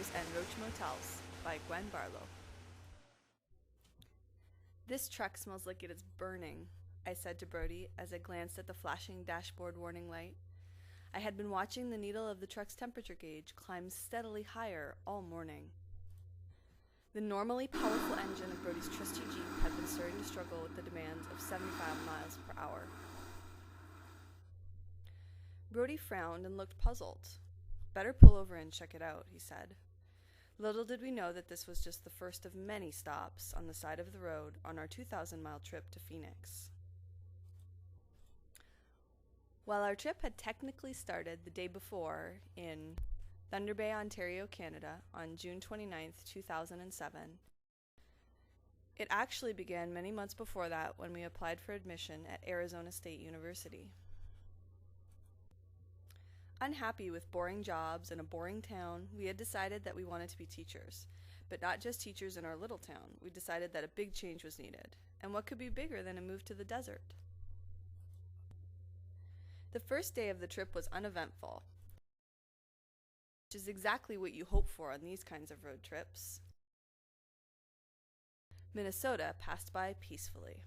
Radiators and Roach Motels by Gwen Barlow. This truck smells like it is burning, I said to Brody as I glanced at the flashing dashboard warning light. I had been watching the needle of the truck's temperature gauge climb steadily higher all morning. The normally powerful engine of Brody's trusty Jeep had been starting to struggle with the demands of 75 miles per hour. Brody frowned and looked puzzled. "Better pull over and check it out," he said. Little did we know that this was just the first of many stops on the side of the road on our 2,000-mile trip to Phoenix. While our trip had technically started the day before in Thunder Bay, Ontario, Canada, on June 29, 2007, it actually began many months before that when we applied for admission at Arizona State University. Unhappy with boring jobs in a boring town, we had decided that we wanted to be teachers. But not just teachers in our little town. We decided that a big change was needed. And what could be bigger than a move to the desert? The first day of the trip was uneventful, which is exactly what you hope for on these kinds of road trips. Minnesota passed by peacefully.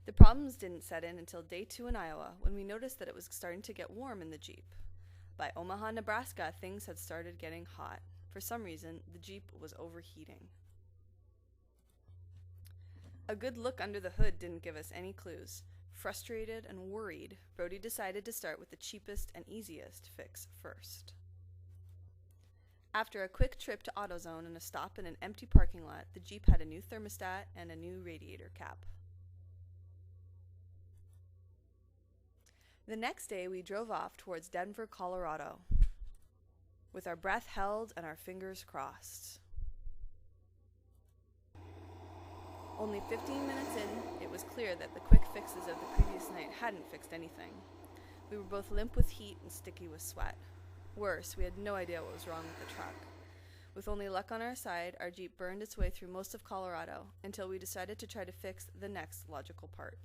The problems didn't set in until day 2 in Iowa, when we noticed that it was starting to get warm in the Jeep. By Omaha, Nebraska, things had started getting hot. For some reason, the Jeep was overheating. A good look under the hood didn't give us any clues. Frustrated and worried, Brody decided to start with the cheapest and easiest fix first. After a quick trip to AutoZone and a stop in an empty parking lot, the Jeep had a new thermostat and a new radiator cap. The next day, we drove off towards Denver, Colorado, with our breath held and our fingers crossed. Only 15 minutes in, it was clear that the quick fixes of the previous night hadn't fixed anything. We were both limp with heat and sticky with sweat. Worse, we had no idea what was wrong with the truck. With only luck on our side, our Jeep burned its way through most of Colorado until we decided to try to fix the next logical part.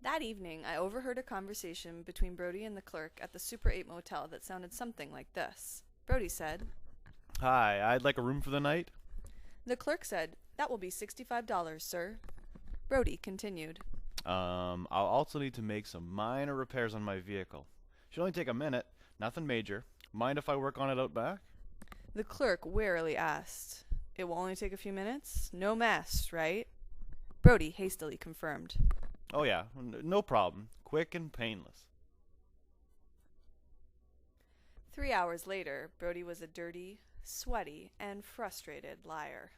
That evening, I overheard a conversation between Brody and the clerk at the Super 8 motel that sounded something like this. Brody said, "Hi, I'd like a room for the night." The clerk said, "That will be $65, sir." Brody continued, I'll also need to make some minor repairs on my vehicle. Should only take a minute, nothing major. Mind if I work on it out back? The clerk warily asked, "It will only take a few minutes? No mess, right?" Brody hastily confirmed. Oh yeah, no problem. Quick and painless. 3 hours later, Brody was a dirty, sweaty, and frustrated liar.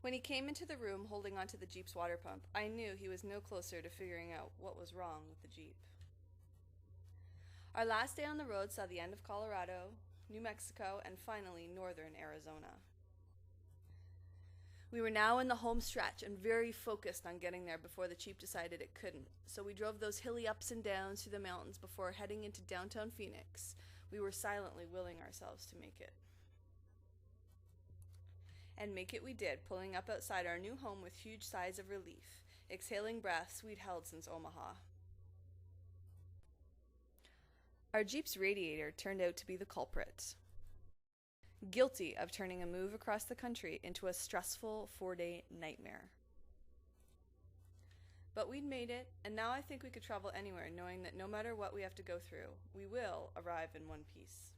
When he came into the room holding onto the Jeep's water pump, I knew he was no closer to figuring out what was wrong with the Jeep. Our last day on the road saw the end of Colorado, New Mexico, and finally northern Arizona. We were now in the home stretch and very focused on getting there before the Jeep decided it couldn't, so we drove those hilly ups and downs through the mountains before heading into downtown Phoenix. We were silently willing ourselves to make it. And make it we did, pulling up outside our new home with huge sighs of relief, exhaling breaths we'd held since Omaha. Our Jeep's radiator turned out to be the culprit. Guilty of turning a move across the country into a stressful 4-day nightmare. But we'd made it, and now I think we could travel anywhere knowing that no matter what we have to go through, we will arrive in one piece.